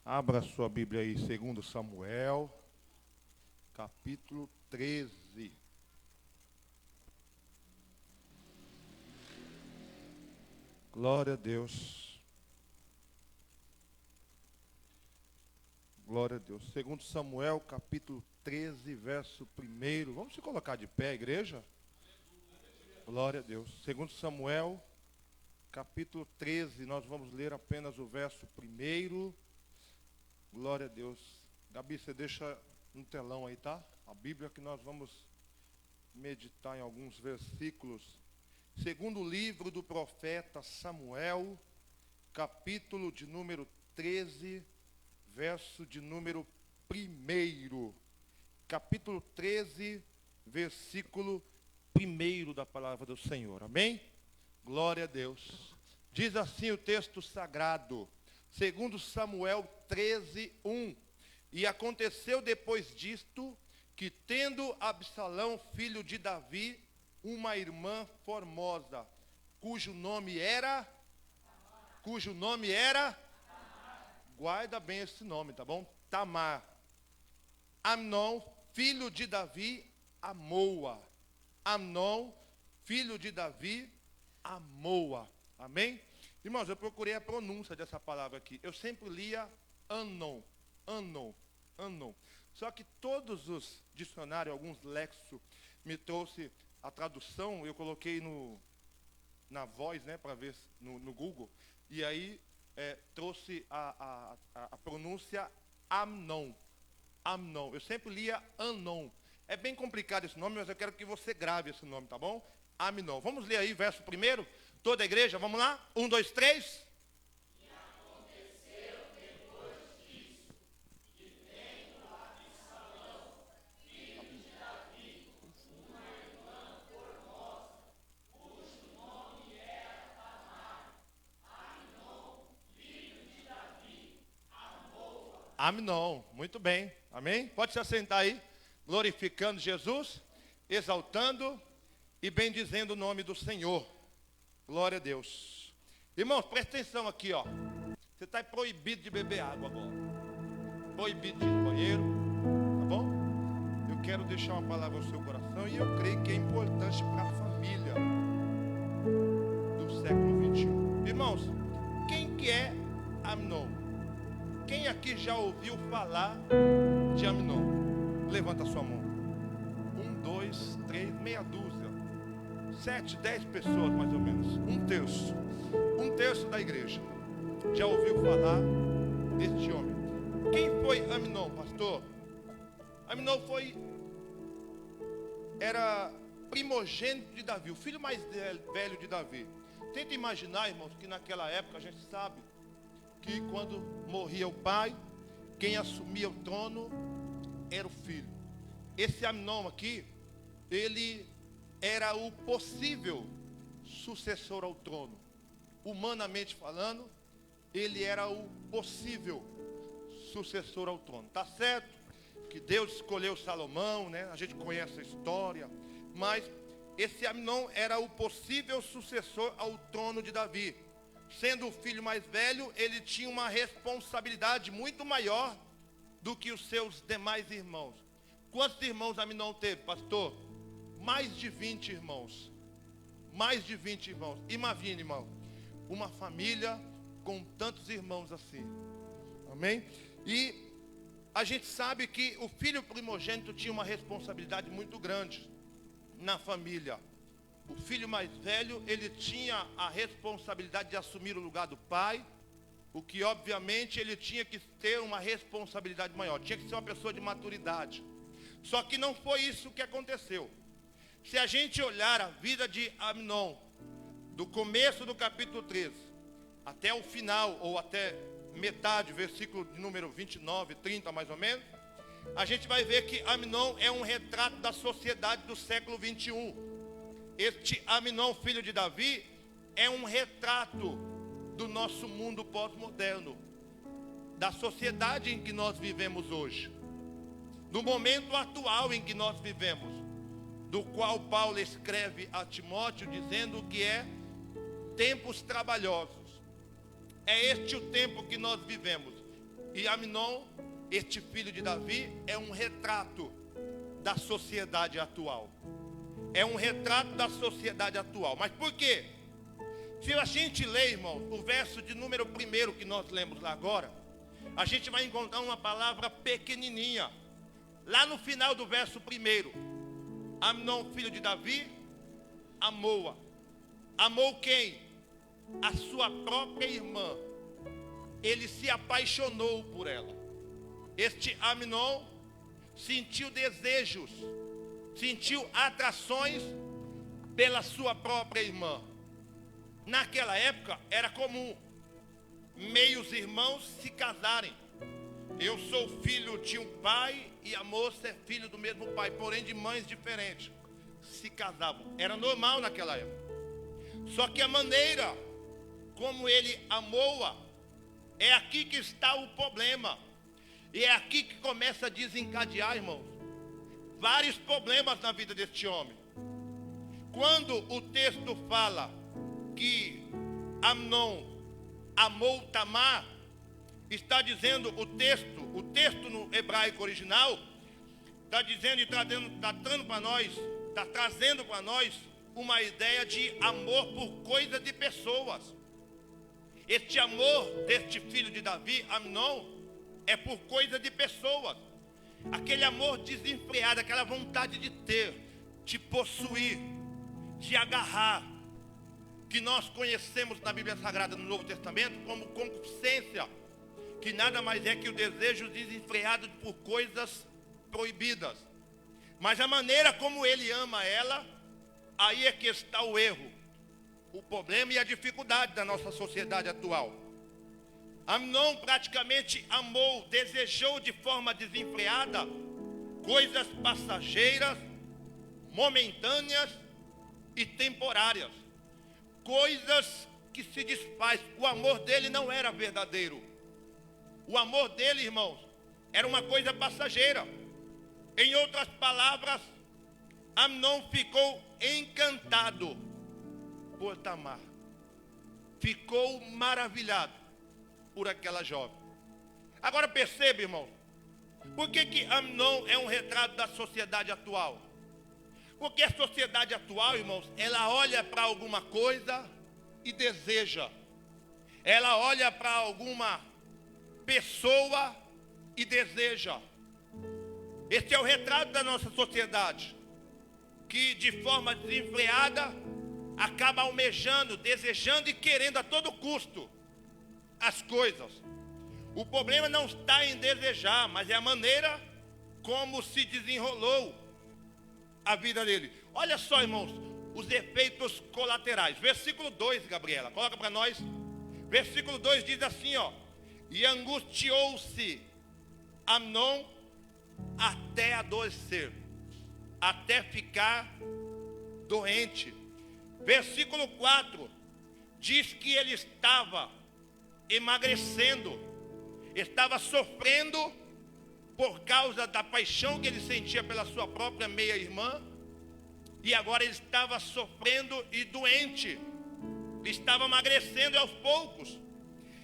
Abra sua Bíblia aí, 2 Samuel, capítulo 13. Glória a Deus. Glória a Deus. 2 Samuel, capítulo 13, verso 1. Vamos se colocar de pé, igreja? Glória a Deus. 2 Samuel, capítulo 13, nós vamos ler apenas o verso 1. Glória a Deus. Gabi, você deixa no telão aí, tá? A Bíblia que nós vamos meditar em alguns versículos. Segundo livro do profeta Samuel, capítulo de número 13, verso de número 1. Capítulo 13, versículo 1 da palavra do Senhor. Amém? Glória a Deus. Diz assim o texto sagrado. Segundo Samuel 13, 1. E aconteceu depois disto, que tendo Absalão, filho de Davi, uma irmã formosa, cujo nome era, guarda bem esse nome, tá bom? Tamar. Amnon, filho de Davi, amou-a. Amnon, filho de Davi, amou-a. Amém? Irmãos, eu procurei a pronúncia dessa palavra aqui. Eu sempre lia Anon. Só que todos os dicionários, alguns léxicos, me trouxe a tradução. Eu coloquei na voz, né, para ver no Google. E aí trouxe a pronúncia Amnon. Eu sempre lia Anon. É bem complicado esse nome, mas eu quero que você grave esse nome, tá bom? Amnon. Vamos ler aí, verso 1. Toda a igreja, vamos lá? 1, 2, 3. E aconteceu depois disso, que tendo Absalão, filho de Davi, uma irmã formosa, cujo nome era Tamar, Amnon, filho de Davi, amou-a. Amnon, muito bem, amém? Pode se assentar aí, glorificando Jesus, exaltando e bendizendo o nome do Senhor. Glória a Deus. Irmãos, presta atenção aqui, ó. Você está proibido de beber água agora. Proibido de ir no banheiro, tá bom? Eu quero deixar uma palavra ao seu coração e eu creio que é importante para a família do século 21. Irmãos, quem que é Amnon? Quem aqui já ouviu falar de Amnon? Levanta a sua mão. 1, 2, 3, meia dúzia. 7, 10 pessoas mais ou menos. Um terço da igreja já ouviu falar deste homem. Quem foi Amnon, pastor? Amnon era primogênito de Davi, o filho mais velho de Davi. Tenta imaginar, irmãos, que naquela época a gente sabe que quando morria o pai, quem assumia o trono era o filho. Esse Amnon aqui, ele era o possível sucessor ao trono. Humanamente falando, ele era o possível sucessor ao trono. Tá certo que Deus escolheu Salomão, né? A gente conhece a história, mas esse Amnon era o possível sucessor ao trono de Davi. Sendo o filho mais velho, ele tinha uma responsabilidade muito maior do que os seus demais irmãos. Quantos irmãos Amnon teve, pastor? Mais de 20 irmãos. Imagine, irmão, uma família com tantos irmãos assim. Amém? E a gente sabe que o filho primogênito tinha uma responsabilidade muito grande na família. O filho mais velho, ele tinha a responsabilidade de assumir o lugar do pai, o que obviamente ele tinha que ter uma responsabilidade maior, tinha que ser uma pessoa de maturidade. Só que não foi isso que aconteceu. Se a gente olhar a vida de Amnon, do começo do capítulo 13, até o final, ou até metade, versículo de número 29, 30 mais ou menos, a gente vai ver que Amnon é um retrato da sociedade do século 21. Este Amnon, filho de Davi, é um retrato do nosso mundo pós-moderno, da sociedade em que nós vivemos hoje, do momento atual em que nós vivemos, do qual Paulo escreve a Timóteo dizendo que é tempos trabalhosos. É este o tempo que nós vivemos. E Amnon, este filho de Davi, é um retrato da sociedade atual. É um retrato da sociedade atual. Mas por quê? Se a gente lê, irmão, o verso de número 1 que nós lemos lá agora, a gente vai encontrar uma palavra pequenininha. Lá no final do verso 1, Amnon, filho de Davi, amou-a. Amou quem? A sua própria irmã. Ele se apaixonou por ela. Este Amnon sentiu desejos, sentiu atrações pela sua própria irmã. Naquela época era comum meios irmãos se casarem. Eu sou filho de um pai e a moça é filho do mesmo pai, porém de mães diferentes. Se casavam. Era normal naquela época. Só que a maneira como ele amou-a, é aqui que está o problema. E é aqui que começa a desencadear, irmãos, vários problemas na vida deste homem. Quando o texto fala que Amnon amou Tamar, está dizendo o texto no hebraico original, está dizendo e está trazendo para nós uma ideia de amor por coisa de pessoas. Este amor deste filho de Davi, Amnon, é por coisa de pessoas. Aquele amor desenfreado, aquela vontade de ter, de possuir, de agarrar, que nós conhecemos na Bíblia Sagrada, no Novo Testamento, como concupiscência, que nada mais é que o desejo desenfreado por coisas proibidas. Mas a maneira como ele ama ela, aí é que está o erro, o problema e a dificuldade da nossa sociedade atual. Amnon praticamente amou, desejou de forma desenfreada coisas passageiras, momentâneas e temporárias. Coisas que se desfaz. O amor dele não era verdadeiro. O amor dele, irmãos, era uma coisa passageira. Em outras palavras, Amnon ficou encantado por Tamar. Ficou maravilhado por aquela jovem. Agora perceba, irmão, por que Amnon é um retrato da sociedade atual? Porque a sociedade atual, irmãos, ela olha para alguma coisa e deseja. Ela olha para alguma pessoa e deseja. Este é o retrato da nossa sociedade, que de forma desenfreada acaba almejando, desejando e querendo a todo custo as coisas. O problema não está em desejar, mas é a maneira como se desenrolou a vida dele. Olha só, irmãos, os efeitos colaterais. Versículo 2, Gabriela, coloca para nós. Versículo 2 diz assim, ó: e angustiou-se Amnon até adoecer, até ficar doente. Versículo 4 diz que ele estava emagrecendo, estava sofrendo por causa da paixão que ele sentia pela sua própria meia-irmã, e agora ele estava sofrendo e doente, estava emagrecendo aos poucos.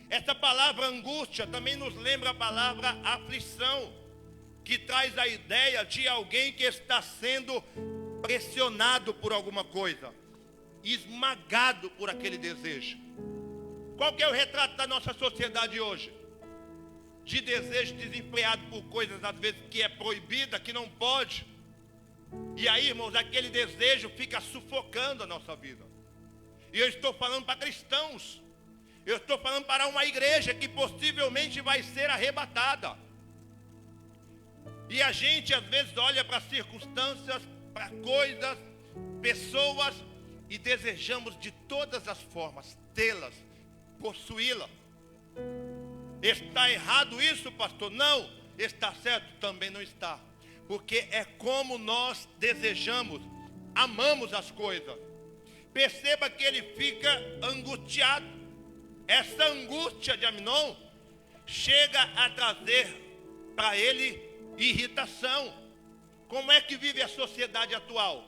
Essa palavra angústia também nos lembra a palavra aflição, que traz a ideia de alguém que está sendo pressionado por alguma coisa, esmagado por aquele desejo. Qual que é o retrato da nossa sociedade hoje? De desejo desenfreado por coisas às vezes que é proibida, que não pode. E aí, irmãos, aquele desejo fica sufocando a nossa vida. E eu estou falando para cristãos. Eu estou falando para uma igreja que possivelmente vai ser arrebatada. E a gente às vezes olha para circunstâncias, para coisas, pessoas, e desejamos de todas as formas tê-las, possuí-las. Está errado isso, pastor? Não. Está certo? Também não está. Porque é como nós desejamos, amamos as coisas. Perceba que ele fica angustiado. Essa angústia de Amnon chega a trazer para ele irritação. Como é que vive a sociedade atual?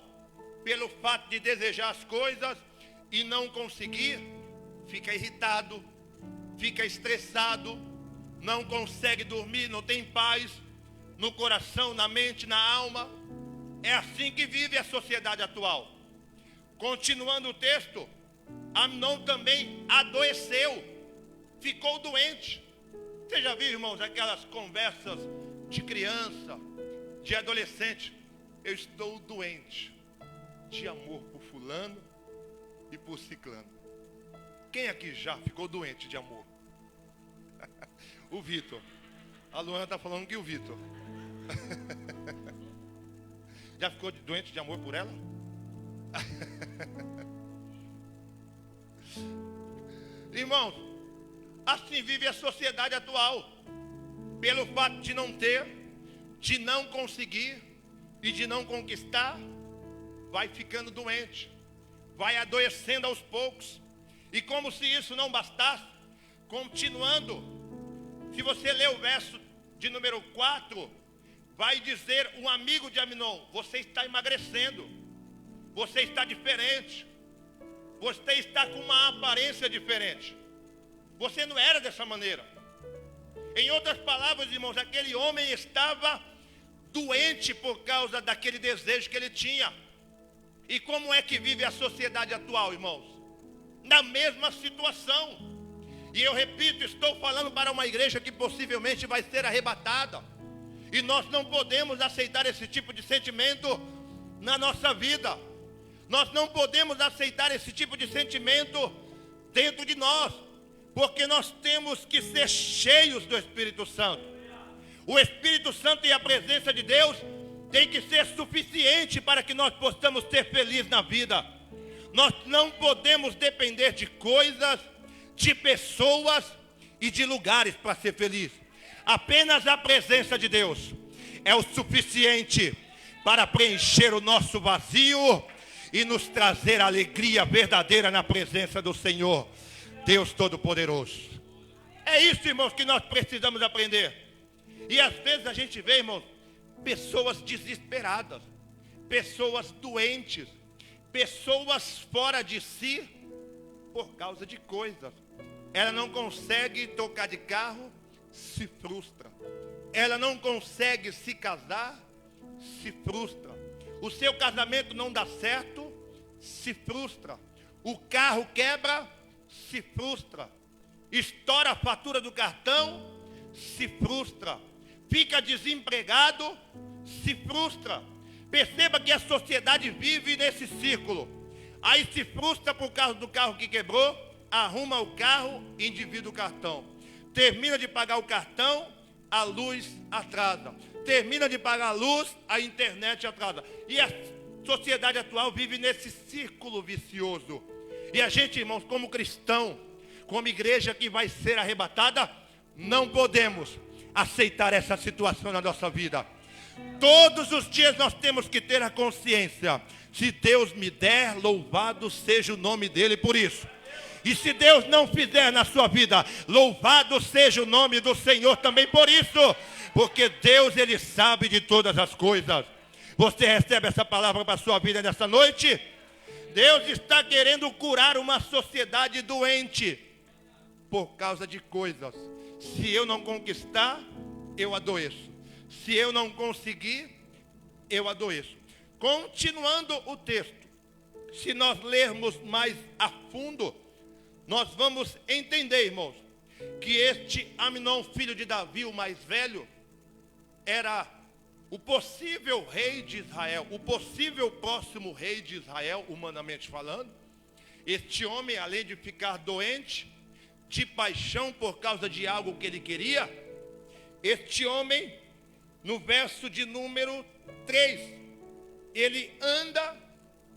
Pelo fato de desejar as coisas e não conseguir, fica irritado, fica estressado, não consegue dormir, não tem paz no coração, na mente, na alma. É assim que vive a sociedade atual. Continuando o texto, Amnon também adoeceu, ficou doente. Você já viu, irmãos, aquelas conversas de criança, de adolescente? Eu estou doente de amor por fulano e por ciclano. Quem aqui já ficou doente de amor? O Vitor. A Luana está falando que o Vitor. Já ficou doente de amor por ela? Irmãos, assim vive a sociedade atual. Pelo fato de não ter, de não conseguir e de não conquistar, vai ficando doente, vai adoecendo aos poucos. E como se isso não bastasse, continuando, se você ler o verso de número 4, vai dizer um amigo de Amnon: você está emagrecendo, você está diferente, você está com uma aparência diferente, você não era dessa maneira. Em outras palavras, irmãos, aquele homem estava doente por causa daquele desejo que ele tinha. E como é que vive a sociedade atual, irmãos? Na mesma situação. E eu repito, estou falando para uma igreja que possivelmente vai ser arrebatada. E nós não podemos aceitar esse tipo de sentimento na nossa vida. Nós não podemos aceitar esse tipo de sentimento dentro de nós, porque nós temos que ser cheios do Espírito Santo. O Espírito Santo e a presença de Deus tem que ser suficiente para que nós possamos ser felizes na vida. Nós não podemos depender de coisas, de pessoas e de lugares para ser feliz. Apenas a presença de Deus é o suficiente para preencher o nosso vazio e nos trazer alegria verdadeira na presença do Senhor, Deus Todo-Poderoso. É isso, irmãos, que nós precisamos aprender. E às vezes a gente vê, irmãos, pessoas desesperadas, pessoas doentes, pessoas fora de si por causa de coisas. Ela não consegue trocar de carro, se frustra. Ela não consegue se casar, se frustra. O seu casamento não dá certo, se frustra. O carro quebra, se frustra. Estoura a fatura do cartão, se frustra. Fica desempregado, se frustra. Perceba que a sociedade vive nesse círculo. Aí se frustra por causa do carro que quebrou, arruma o carro, endivida o cartão. Termina de pagar o cartão, a luz atrasa. Termina de pagar a luz, a internet atrasa. E a sociedade atual vive nesse círculo vicioso. E a gente, irmãos, como cristão, como igreja que vai ser arrebatada, não podemos aceitar essa situação na nossa vida. Todos os dias nós temos que ter a consciência: se Deus me der, louvado seja o nome dele por isso. E se Deus não fizer na sua vida, louvado seja o nome do Senhor também por isso. Porque Deus, Ele sabe de todas as coisas. Você recebe essa palavra para a sua vida nessa noite? Deus está querendo curar uma sociedade doente por causa de coisas. Se eu não conquistar, eu adoeço. Se eu não conseguir, eu adoeço. Continuando o texto, se nós lermos mais a fundo, nós vamos entender, irmãos, que este Amnon, filho de Davi, o mais velho, era o possível rei de Israel, o possível próximo rei de Israel, humanamente falando. Este homem, além de ficar doente, de paixão por causa de algo que ele queria, este homem, no verso de número 3, ele anda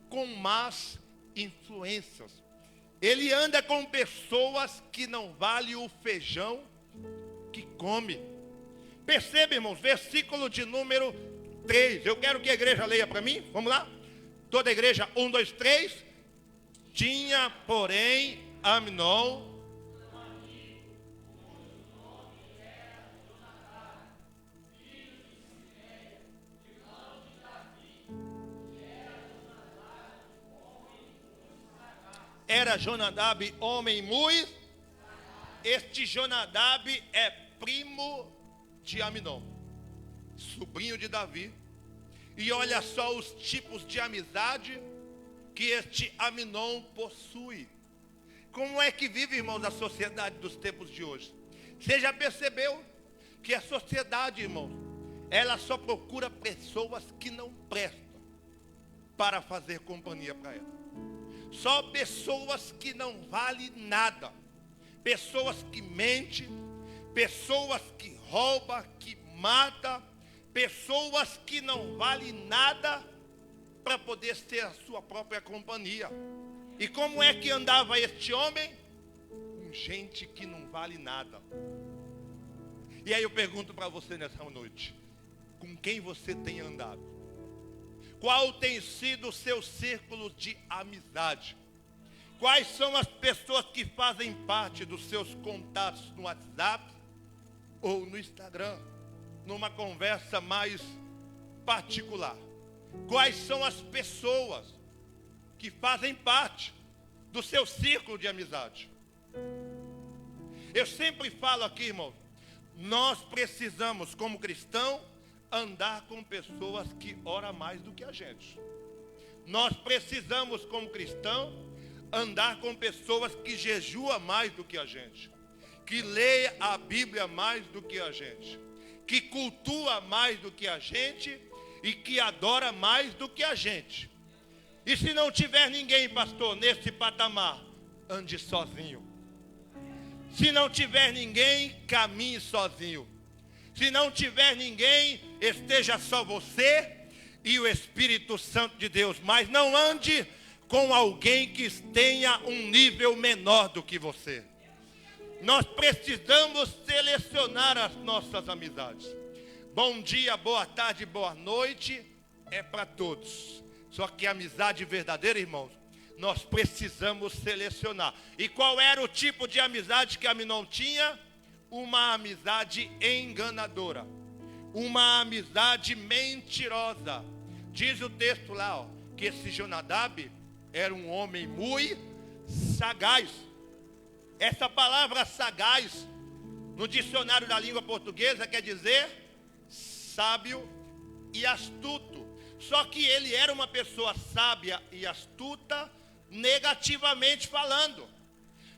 com más influências. Ele anda com pessoas que não valem o feijão que come. Perceba, irmãos, versículo de número 3. Eu quero que a igreja leia para mim. Vamos lá? Toda a igreja, 1, 2, 3. Tinha, porém, Amnon era Jonadab, homem muito. Este Jonadab é primo de Aminon, sobrinho de Davi. E olha só os tipos de amizade que este Aminon possui. Como é que vive, irmãos, a sociedade dos tempos de hoje? Você já percebeu que a sociedade, irmãos, ela só procura pessoas que não prestam para fazer companhia para ela. Só pessoas que não valem nada. Pessoas que mentem, pessoas que roubam, que matam, pessoas que não valem nada para poder ter a sua própria companhia. E como é que andava este homem? Com gente que não vale nada. E aí eu pergunto para você nessa noite, com quem você tem andado? Qual tem sido o seu círculo de amizade? Quais são as pessoas que fazem parte dos seus contatos no WhatsApp ou no Instagram, numa conversa mais particular? Quais são as pessoas que fazem parte do seu círculo de amizade? Eu sempre falo aqui, irmão, nós precisamos, como cristão, andar com pessoas que oram mais do que a gente. Nós precisamos, como cristão, andar com pessoas que jejuam mais do que a gente, que leia a Bíblia mais do que a gente, que cultua mais do que a gente e que adora mais do que a gente. E se não tiver ninguém, pastor, nesse patamar, ande sozinho. Se não tiver ninguém, caminhe sozinho. Se não tiver ninguém, esteja só você e o Espírito Santo de Deus. Mas não ande com alguém que tenha um nível menor do que você. Nós precisamos selecionar as nossas amizades. Bom dia, boa tarde, boa noite é para todos. Só que a amizade verdadeira, irmãos, nós precisamos selecionar. E qual era o tipo de amizade que Aminon tinha? Uma amizade enganadora. Uma amizade mentirosa. Diz o texto lá, ó, que esse Jonadab era um homem muito sagaz. Essa palavra sagaz, no dicionário da língua portuguesa, quer dizer sábio e astuto. Só que ele era uma pessoa sábia e astuta, negativamente falando.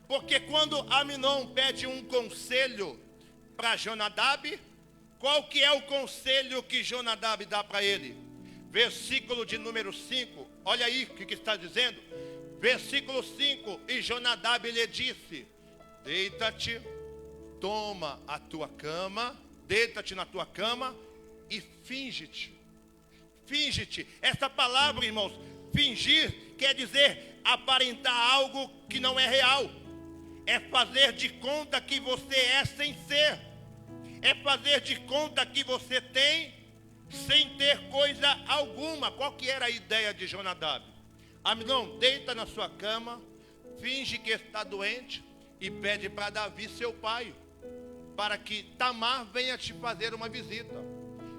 Porque quando Aminon pede um conselho para Jonadab, qual que é o conselho que Jonadab dá para ele? Versículo de número 5, olha aí o que está dizendo. Versículo 5, e Jonadab lhe disse: deita-te, toma a tua cama, deita-te na tua cama e finge-te. Finge-te. Essa palavra, irmãos, fingir quer dizer aparentar algo que não é real. É fazer de conta que você é sem ser. É fazer de conta que você tem sem ter coisa alguma. Qual que era a ideia de Jonadab? Aminon, deita na sua cama, finge que está doente e pede para Davi, seu pai, para que Tamar venha te fazer uma visita.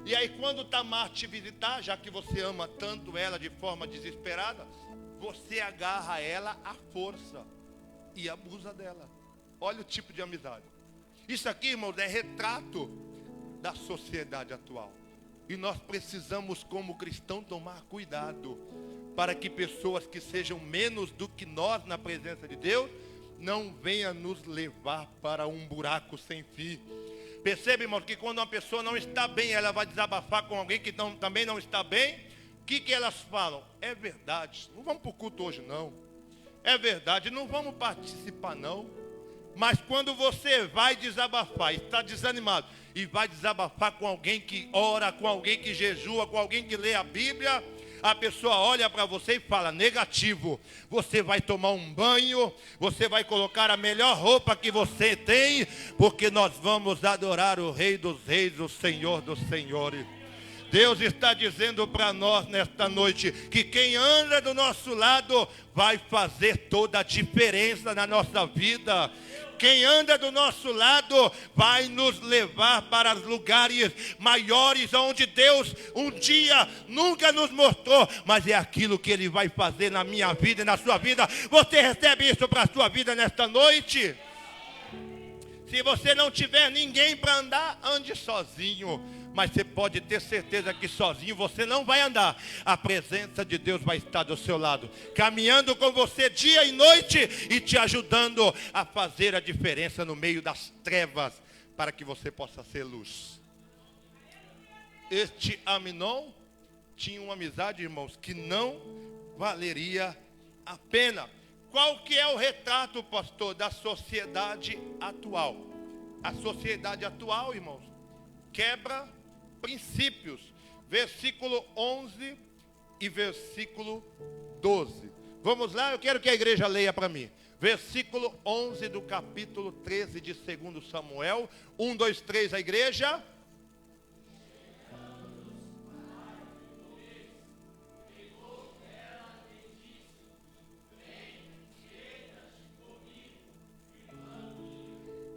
E aí quando Tamar te visitar, já que você ama tanto ela de forma desesperada, você agarra ela à força e abusa dela. Olha o tipo de amizade. Isso aqui, irmãos, é retrato da sociedade atual. E nós precisamos, como cristão, tomar cuidado para que pessoas que sejam menos do que nós na presença de Deus não venham nos levar para um buraco sem fim. Percebe, irmãos, que quando uma pessoa não está bem, ela vai desabafar com alguém que também não está bem. O que elas falam? É verdade, não vamos para o culto hoje não. É verdade, não vamos participar não. Mas quando você vai desabafar, está desanimado, e vai desabafar com alguém que ora, com alguém que jejua, com alguém que lê a Bíblia, a pessoa olha para você e fala: negativo, você vai tomar um banho, você vai colocar a melhor roupa que você tem, porque nós vamos adorar o Rei dos Reis, o Senhor dos Senhores. Deus está dizendo para nós nesta noite que quem anda do nosso lado vai fazer toda a diferença na nossa vida. Quem anda do nosso lado vai nos levar para lugares maiores, onde Deus um dia nunca nos mostrou, mas é aquilo que Ele vai fazer na minha vida e na sua vida. Você recebe isso para a sua vida nesta noite? Se você não tiver ninguém para andar, ande sozinho. Mas você pode ter certeza que sozinho você não vai andar. A presença de Deus vai estar do seu lado, caminhando com você dia e noite e te ajudando a fazer a diferença no meio das trevas, para que você possa ser luz. Este Aminon tinha uma amizade, irmãos, que não valeria a pena. Qual que é o retrato, pastor, da sociedade atual? A sociedade atual, irmãos, quebra princípios. Versículo 11 e versículo 12. Vamos lá, eu quero que a igreja leia para mim. Versículo 11 do capítulo 13 de 2 Samuel. 1, 2, 3, a igreja.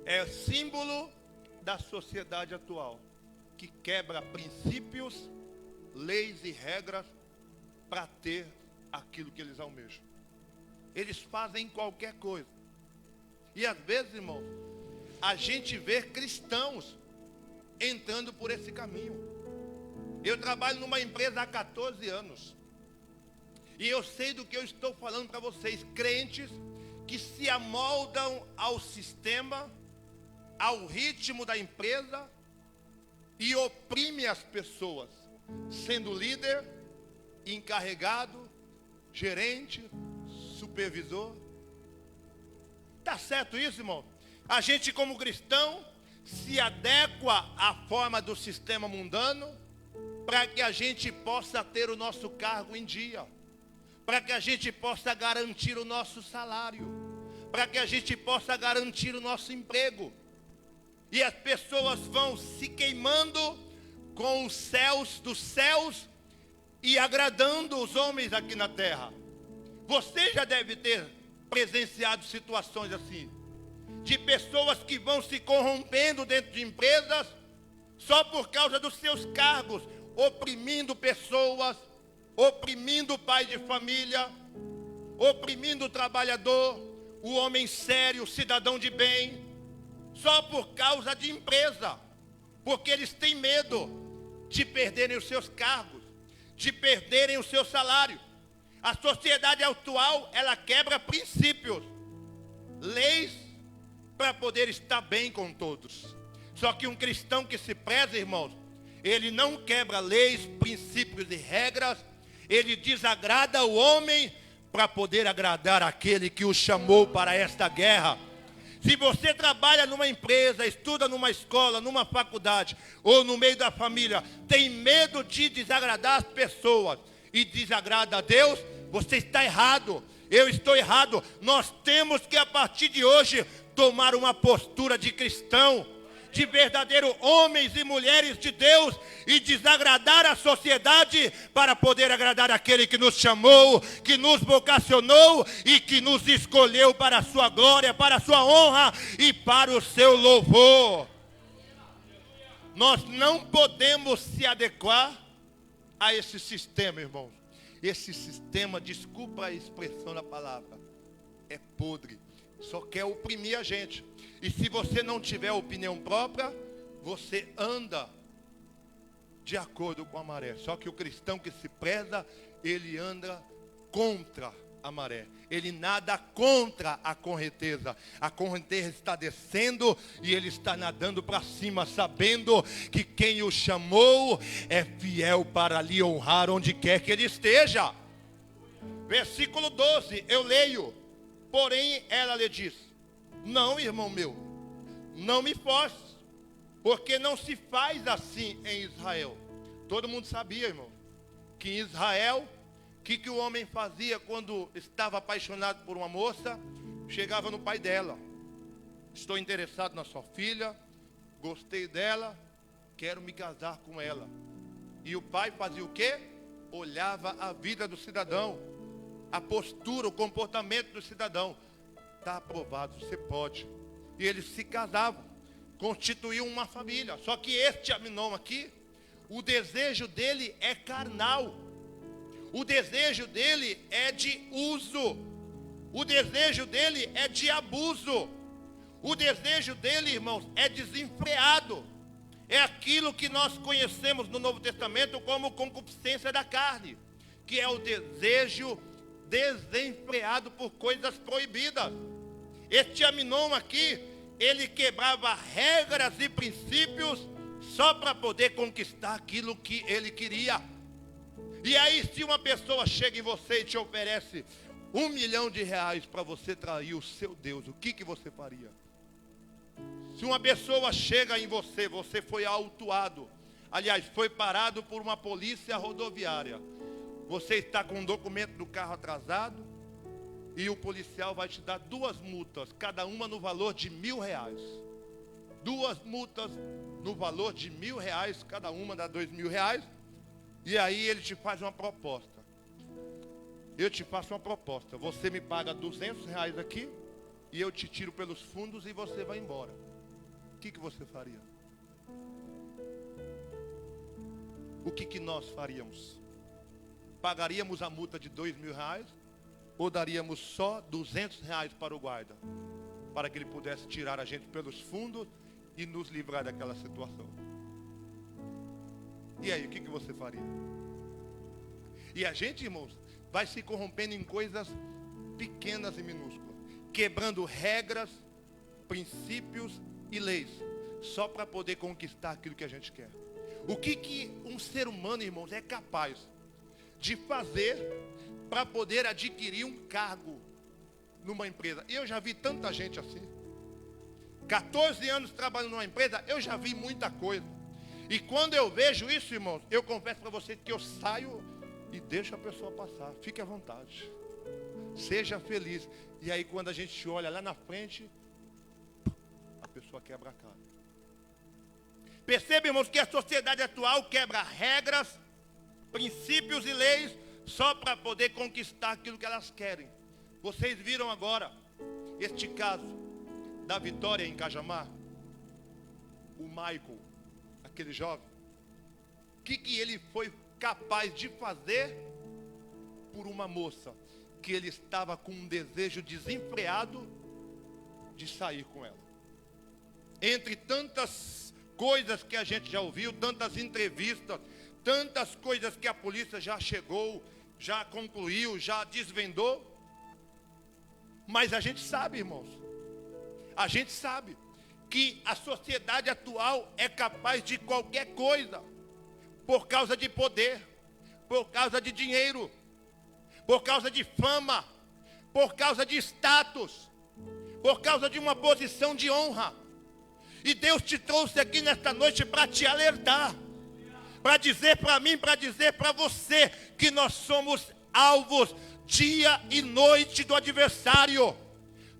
É símbolo da sociedade atual, que quebra princípios, leis e regras para ter aquilo que eles almejam. Eles fazem qualquer coisa. E às vezes, irmãos, a gente vê cristãos entrando por esse caminho. Eu trabalho numa empresa há 14 anos. E eu sei do que eu estou falando para vocês. Crentes que se amoldam ao sistema, ao ritmo da empresa e oprime as pessoas, sendo líder, encarregado, gerente, supervisor. Está certo isso, irmão? A gente como cristão se adequa à forma do sistema mundano para que a gente possa ter o nosso cargo em dia, para que a gente possa garantir o nosso salário, para que a gente possa garantir o nosso emprego. E as pessoas vão se queimando com os céus dos céus e agradando os homens aqui na terra. Você já deve ter presenciado situações assim, de pessoas que vão se corrompendo dentro de empresas só por causa dos seus cargos, oprimindo pessoas, oprimindo o pai de família, oprimindo o trabalhador, o homem sério, o cidadão de bem, só por causa de empresa, porque eles têm medo de perderem os seus cargos, de perderem o seu salário. A sociedade atual, ela quebra princípios, leis, para poder estar bem com todos. Só que um cristão que se preza, irmãos, ele não quebra leis, princípios e regras, ele desagrada o homem para poder agradar aquele que o chamou para esta guerra. Se você trabalha numa empresa, estuda numa escola, numa faculdade ou no meio da família, tem medo de desagradar as pessoas e desagrada a Deus, você está errado. Eu estou errado. Nós temos que, a partir de hoje, tomar uma postura de cristão, de verdadeiro homens e mulheres de Deus, e desagradar a sociedade para poder agradar aquele que nos chamou, que nos vocacionou e que nos escolheu para a sua glória, para a sua honra e para o seu louvor. Nós não podemos se adequar a esse sistema, irmãos. Esse sistema, desculpa a expressão da palavra, é podre, só quer oprimir a gente. E se você não tiver opinião própria, você anda de acordo com a maré. Só que o cristão que se preza, ele anda contra a maré. Ele nada contra a correnteza. A correnteza está descendo e ele está nadando para cima, sabendo que quem o chamou é fiel para lhe honrar onde quer que ele esteja. Versículo 12, eu leio. Porém, ela lhe disse: não, irmão meu, não me force, porque não se faz assim em Israel. Todo mundo sabia, irmão, que em Israel, o que o homem fazia quando estava apaixonado por uma moça? Chegava no pai dela: estou interessado na sua filha, gostei dela, quero me casar com ela. E o pai fazia o quê? Olhava a vida do cidadão, a postura, o comportamento do cidadão. Está aprovado, você pode. E eles se casavam, constituíam uma família. Só que este Aminon aqui, o desejo dele é carnal. O desejo dele é de uso. O desejo dele é de abuso. O desejo dele, irmãos, é desenfreado. É aquilo que nós conhecemos no Novo Testamento como concupiscência da carne, que é o desejo desenfreado por coisas proibidas. Este Aminon aqui, ele quebrava regras e princípios só para poder conquistar aquilo que ele queria. E aí, se uma pessoa chega em você e te oferece R$1 milhão para você trair o seu Deus, o que você faria? Se uma pessoa chega em você, você foi autuado, aliás, foi parado por uma polícia rodoviária, você está com um documento do carro atrasado, e o policial vai te dar 2 multas, cada uma no valor de R$1.000. 2 multas no valor de R$1.000, cada uma dá R$2.000, e aí ele te faz uma proposta. Eu te faço uma proposta, você me paga R$200 aqui, e eu te tiro pelos fundos e você vai embora. O que você faria? O que nós faríamos? Pagaríamos a multa de R$2.000 ou daríamos só R$200 para o guarda, para que ele pudesse tirar a gente pelos fundos e nos livrar daquela situação? E aí, o que você faria? E a gente, irmãos, vai se corrompendo em coisas pequenas e minúsculas, quebrando regras, princípios e leis, só para poder conquistar aquilo que a gente quer. O que um ser humano, irmãos, é capaz de fazer para poder adquirir um cargo numa empresa? Eu já vi tanta gente assim. 14 anos trabalhando numa empresa, eu já vi muita coisa. E quando eu vejo isso, irmãos, eu confesso para vocês que eu saio e deixo a pessoa passar. Fique à vontade. Seja feliz. E aí quando a gente olha lá na frente, a pessoa quebra a cara. Perceba, irmãos, que a sociedade atual quebra regras, princípios e leis só para poder conquistar aquilo que elas querem. Vocês viram agora este caso da Vitória em Cajamar? O Michael, aquele jovem, o que ele foi capaz de fazer por uma moça que ele estava com um desejo desenfreado de sair com ela? Entre tantas coisas que a gente já ouviu, tantas entrevistas, tantas coisas que a polícia já chegou, já concluiu, já desvendou. Mas a gente sabe, irmãos, a gente sabe que a sociedade atual é capaz de qualquer coisa, por causa de poder, por causa de dinheiro, por causa de fama, por causa de status, por causa de uma posição de honra. E Deus te trouxe aqui nesta noite para te alertar, para dizer para mim, para dizer para você, que nós somos alvos dia e noite do adversário,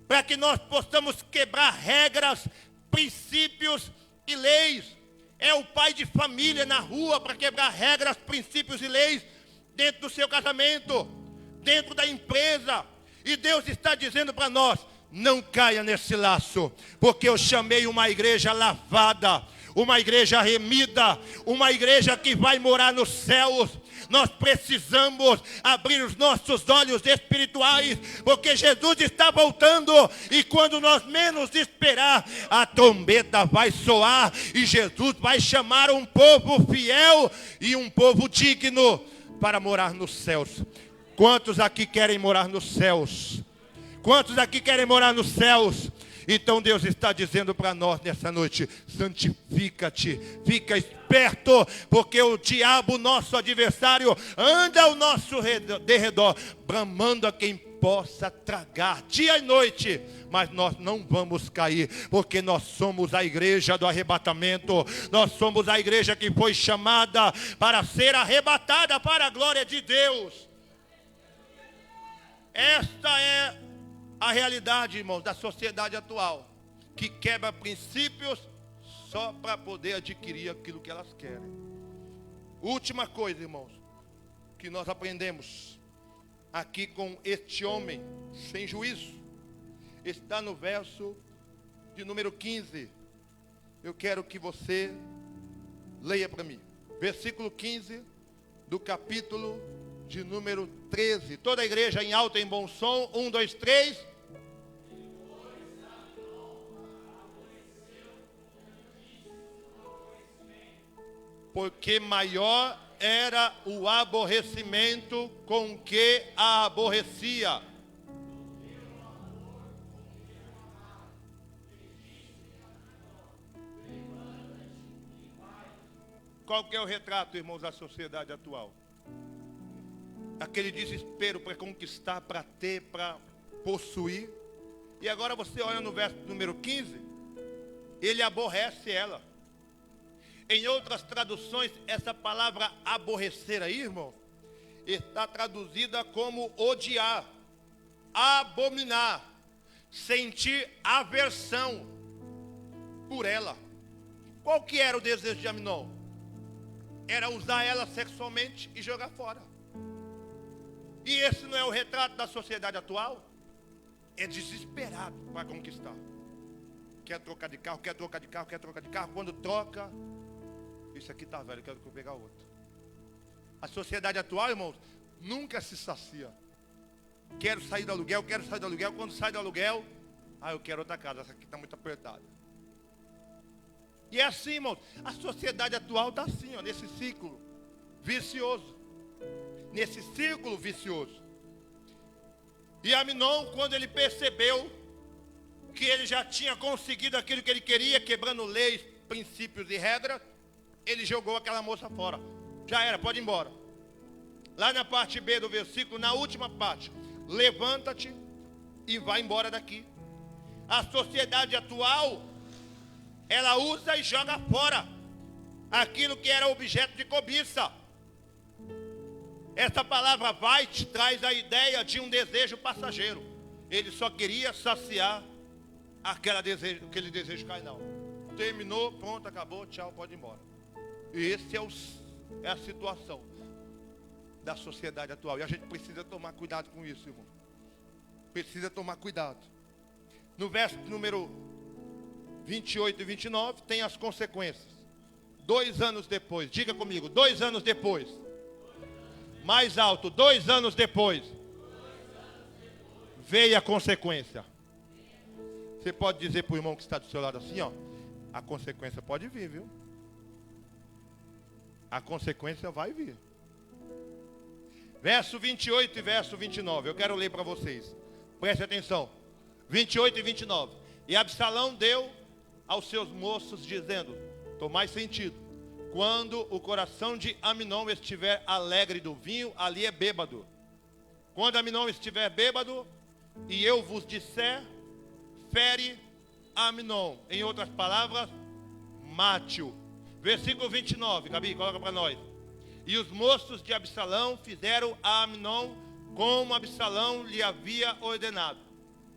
para que nós possamos quebrar regras, princípios e leis. É o pai de família na rua para quebrar regras, princípios e leis dentro do seu casamento, dentro da empresa. E Deus está dizendo para nós: não caia nesse laço, porque eu chamei uma igreja lavada, uma igreja remida, uma igreja que vai morar nos céus. Nós precisamos abrir os nossos olhos espirituais, porque Jesus está voltando, e quando nós menos esperar, a trombeta vai soar, e Jesus vai chamar um povo fiel e um povo digno para morar nos céus. Quantos aqui querem morar nos céus? Quantos aqui querem morar nos céus? Então Deus está dizendo para nós nessa noite: santifica-te, fica esperto, porque o diabo, nosso adversário, anda ao nosso derredor, bramando a quem possa tragar dia e noite. Mas nós não vamos cair, porque nós somos a igreja do arrebatamento. Nós somos a igreja que foi chamada para ser arrebatada para a glória de Deus. Esta é a realidade, irmãos, da sociedade atual, que quebra princípios só para poder adquirir aquilo que elas querem. Última coisa, irmãos, que nós aprendemos aqui com este homem sem juízo, está no verso de número 15. Eu quero que você leia para mim. Versículo 15 do capítulo de número 13. Toda a igreja em alto e em bom som. 1, 2, 3. porque maior era o aborrecimento com que a aborrecia. Qual que é o retrato, irmãos, da sociedade atual? Aquele desespero para conquistar, para ter, para possuir. E agora você olha no verso número 15, ele aborrece ela. Em outras traduções, essa palavra aborrecer aí, irmão, está traduzida como odiar, abominar, sentir aversão por ela. Qual que era o desejo de Amnon? Era usar ela sexualmente e jogar fora. E esse não é o retrato da sociedade atual? É desesperado para conquistar. Quer trocar de carro, quer trocar de carro, quer trocar de carro. Quando troca, isso aqui está velho, quero pegar outro. A sociedade atual, irmãos, nunca se sacia. Quero sair do aluguel, quero sair do aluguel. Quando sai do aluguel, eu quero outra casa, essa aqui está muito apertada. E é assim, irmãos, a sociedade atual está assim, nesse ciclo vicioso. Nesse círculo vicioso. E Amnon, quando ele percebeu que ele já tinha conseguido aquilo que ele queria, quebrando leis, princípios e regras, ele jogou aquela moça fora. Já era, pode ir embora. Lá na parte B do versículo, na última parte, levanta-te e vai embora daqui. A sociedade atual, ela usa e joga fora aquilo que era objeto de cobiça. Essa palavra vai te traz a ideia de um desejo passageiro. Ele só queria saciar aquele desejo carnal. Terminou, pronto, acabou, tchau, pode ir embora. E esse é a situação da sociedade atual. E a gente precisa tomar cuidado com isso, irmão. Precisa tomar cuidado. No verso número 28 e 29 tem as consequências. 2 anos depois, diga comigo, 2 anos depois. Mais alto, 2 anos depois. Veio a consequência. Você pode dizer para o irmão que está do seu lado assim, a consequência pode vir, viu? A consequência vai vir. Verso 28 e verso 29. Eu quero ler para vocês. Preste atenção. 28 e 29. E Absalão deu aos seus moços, dizendo, tomai sentido. Quando o coração de Amnon estiver alegre do vinho, ali é bêbado. Quando Amnon estiver bêbado, e eu vos disser, fere Amnon. Em outras palavras, mate-o. Versículo 29, Gabi, coloca para nós. E os moços de Absalão fizeram a Amnon como Absalão lhe havia ordenado.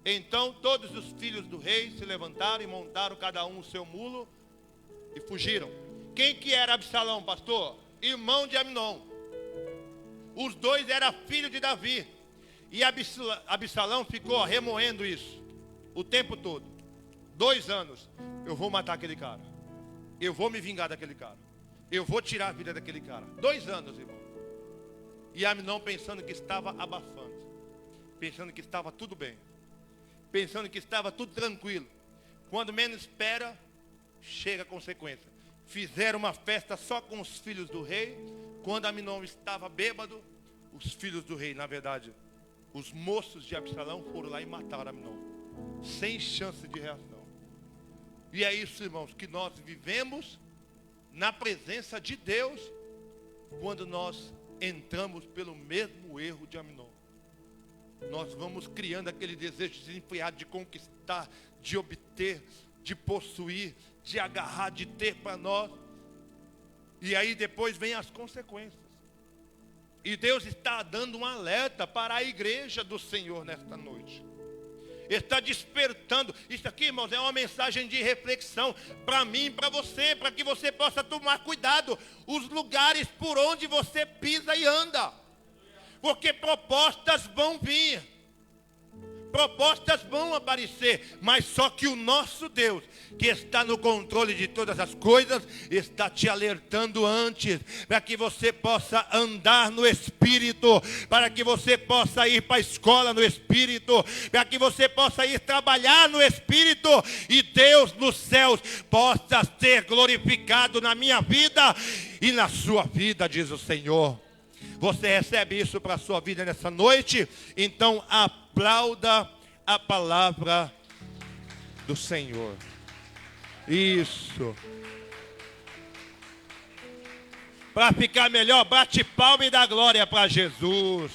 Então todos os filhos do rei se levantaram e montaram cada um o seu mulo e fugiram. Quem que era Absalão, pastor? Irmão de Amnon. Os dois eram filhos de Davi. E Absalão ficou remoendo isso o tempo todo. 2 anos. Eu vou matar aquele cara. Eu vou me vingar daquele cara. Eu vou tirar a vida daquele cara. 2 anos, irmão. E Amnon pensando que estava abafando. Pensando que estava tudo bem. Pensando que estava tudo tranquilo. Quando menos espera, chega a consequência. Fizeram uma festa só com os filhos do rei. Quando Amnon estava bêbado, os filhos do rei, na verdade, os moços de Absalão foram lá e mataram Amnon. Sem chance de reação. E é isso, irmãos, que nós vivemos na presença de Deus quando nós entramos pelo mesmo erro de Amnon. Nós vamos criando aquele desejo desenfreado de conquistar, de obter, de possuir, de agarrar, de ter para nós. E aí depois vem as consequências. E Deus está dando um alerta para a igreja do Senhor nesta noite. Está despertando. Isso aqui, irmãos, é uma mensagem de reflexão para mim e para você, para que você possa tomar cuidado os lugares por onde você pisa e anda. Porque propostas vão vir. Propostas vão aparecer, mas só que o nosso Deus, que está no controle de todas as coisas, está te alertando antes, para que você possa andar no Espírito, para que você possa ir para a escola no Espírito, para que você possa ir trabalhar no Espírito, e Deus nos céus possa ser glorificado na minha vida e na sua vida, diz o Senhor. Você recebe isso para a sua vida nessa noite? Então aplauda a palavra do Senhor. Isso. Para ficar melhor, bate palma e dá glória para Jesus.